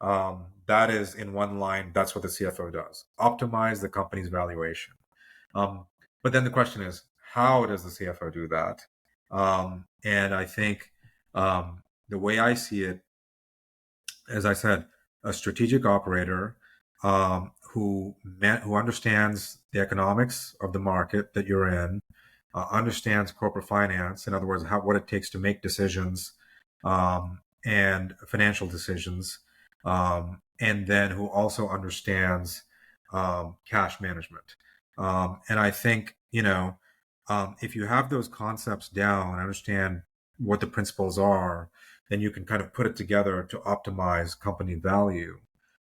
That is in one line. That's what the CFO does: optimize the company's valuation. Um, but then the question is, how does the CFO do that? And I think the way I see it, as I said, a strategic operator who understands the economics of the market that you're in, understands corporate finance. In other words, what it takes to make decisions and financial decisions, and then who also understands cash management. And I think if you have those concepts down and understand what the principles are, then you can kind of put it together to optimize company value.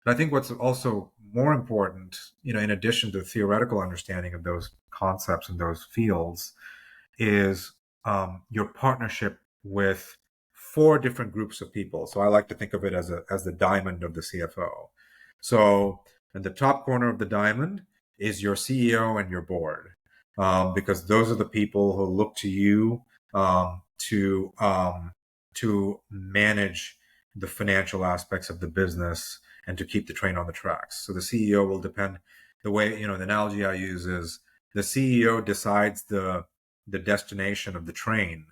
But I think what's also more important, in addition to the theoretical understanding of those concepts and those fields, is your partnership with four different groups of people. So I like to think of it as the diamond of the CFO. So in the top corner of the diamond is your CEO and your board, because those are the people who look to you to manage the financial aspects of the business and to keep the train on the tracks. So the CEO will depend. The way, the analogy I use is the CEO decides the destination of the train.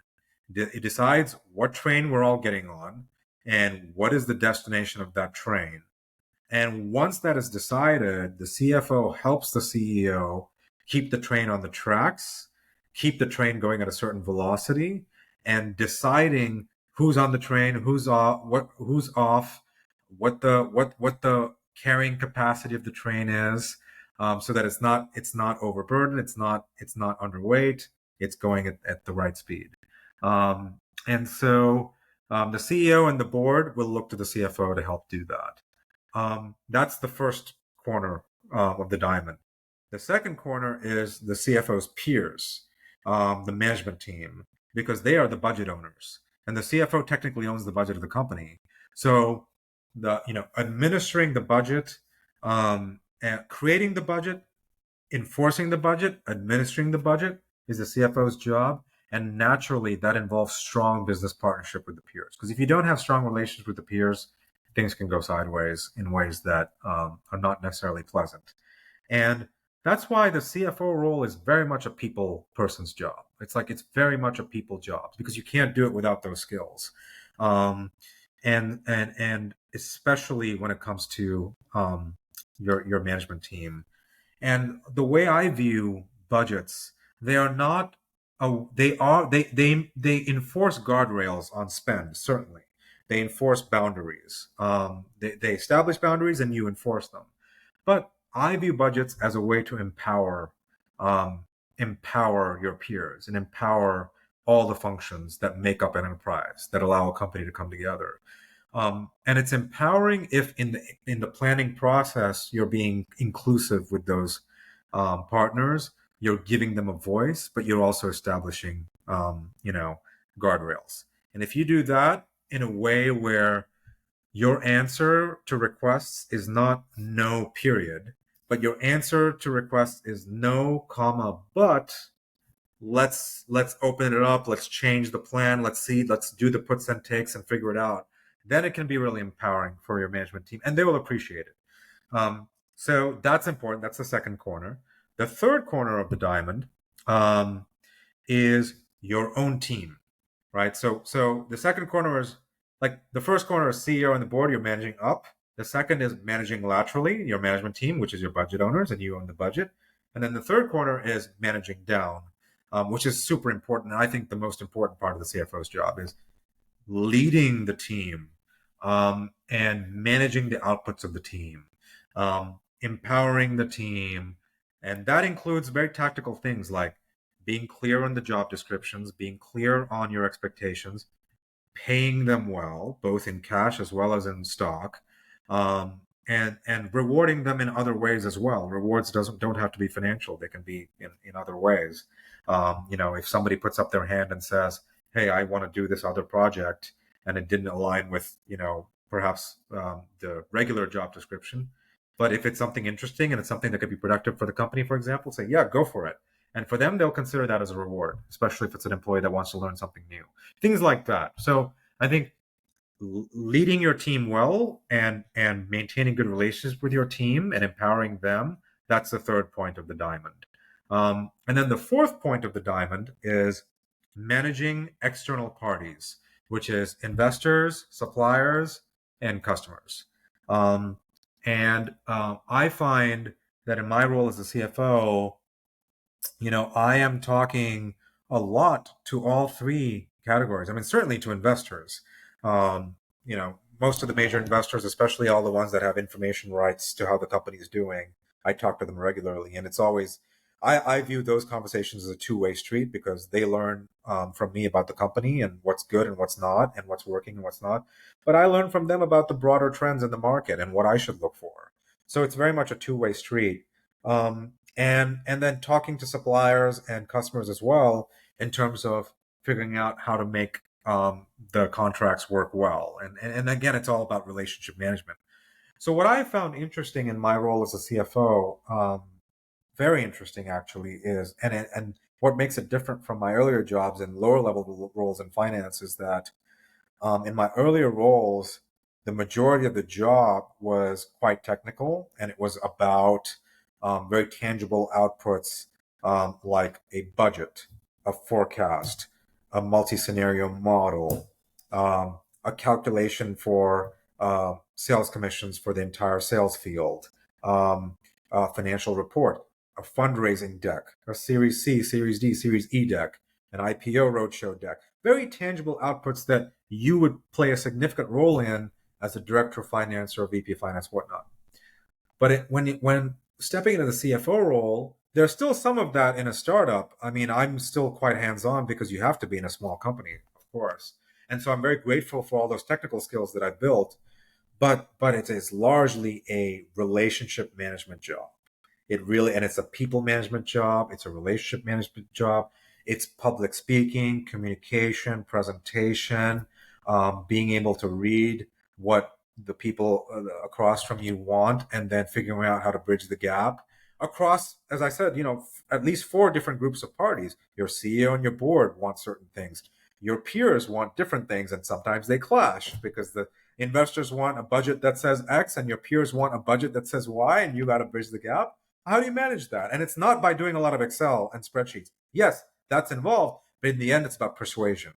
It decides what train we're all getting on and what is the destination of that train. And once that is decided, the CFO helps the CEO keep the train on the tracks, keep the train going at a certain velocity, and deciding who's on the train, who's off, what the carrying capacity of the train is, so that it's not overburdened, it's not underweight, it's going at the right speed. And so the CEO and the board will look to the CFO to help do that. That's the first corner of the diamond. The second corner is the CFO's peers, the management team, because they are the budget owners, and the CFO technically owns the budget of the company. So administering the budget, and creating the budget, enforcing the budget, administering the budget is the CFO's job. And naturally, that involves strong business partnership with the peers. Because if you don't have strong relations with the peers, things can go sideways in ways that are not necessarily pleasant. And that's why the CFO role is very much a people person's job. It's very much a people job because you can't do it without those skills. And especially when it comes to your management team. And the way I view budgets, they are not. They enforce guardrails on spend. Certainly, they enforce boundaries. They establish boundaries, and you enforce them. But I view budgets as a way to empower your peers and empower all the functions that make up an enterprise that allow a company to come together. And it's empowering if in the planning process you're being inclusive with those partners, you're giving them a voice, but you're also establishing guardrails. And if you do that in a way where your answer to requests is not no period, but your answer to requests is no comma but let's open it up, let's change the plan, let's do the puts and takes and figure it out, then it can be really empowering for your management team and they will appreciate it. So that's important. That's the second corner. The third corner of the diamond is your own team, right? So the second corner is like the first corner is CEO and the board, you're managing up. The second is managing laterally, your management team, which is your budget owners, and you own the budget. And then the third corner is managing down, which is super important. And I think the most important part of the CFO's job is leading the team and managing the outputs of the team, empowering the team. And that includes very tactical things like being clear on the job descriptions, being clear on your expectations, paying them well, both in cash as well as in stock, and rewarding them in other ways as well. Rewards don't have to be financial; they can be in other ways. If somebody puts up their hand and says, "Hey, I want to do this other project," and it didn't align with perhaps the regular job description, but if it's something interesting and it's something that could be productive for the company, for example, say, "Yeah, go for it." And for them, they'll consider that as a reward, especially if it's an employee that wants to learn something new. Things like that. So I think leading your team well and maintaining good relationships with your team and empowering them. That's the third point of the diamond. And then the fourth point of the diamond is managing external parties, which is investors, suppliers, and customers. I find that in my role as a CFO, I am talking a lot to all three categories. I mean, certainly to investors. Most of the major investors, especially all the ones that have information rights to how the company is doing, I talk to them regularly, and it's always I view those conversations as a two-way street because they learn from me about the company and what's good and what's not, and what's working and what's not. But I learn from them about the broader trends in the market and what I should look for. So it's very much a two-way street. And then talking to suppliers and customers as well in terms of figuring out how to make the contracts work well. And again, it's all about relationship management. So what I found interesting in my role as a CFO, very interesting actually, is and what makes it different from my earlier jobs and lower level roles in finance is that in my earlier roles, the majority of the job was quite technical, and it was about very tangible outputs like a budget, a forecast, a multi-scenario model, a calculation for sales commissions for the entire sales field, a financial report, a fundraising deck, a Series C, Series D, Series E deck, an IPO roadshow deck. Very tangible outputs that you would play a significant role in as a director of finance or a VP of finance, whatnot. But when stepping into the CFO role, there's still some of that in a startup. I mean, I'm still quite hands-on because you have to be in a small company, of course. And so I'm very grateful for all those technical skills that I built. But it is largely a relationship management job. And it's a people management job. It's a relationship management job. It's public speaking, communication, presentation, being able to read what the people across from you want, and then figuring out how to bridge the gap across, as I said, at least four different groups of parties. Your CEO and your board want certain things. Your peers want different things, and sometimes they clash because the investors want a budget that says X and your peers want a budget that says Y, and you got to bridge the gap. How do you manage that? And it's not by doing a lot of Excel and spreadsheets. Yes, that's involved, but in the end, it's about persuasion.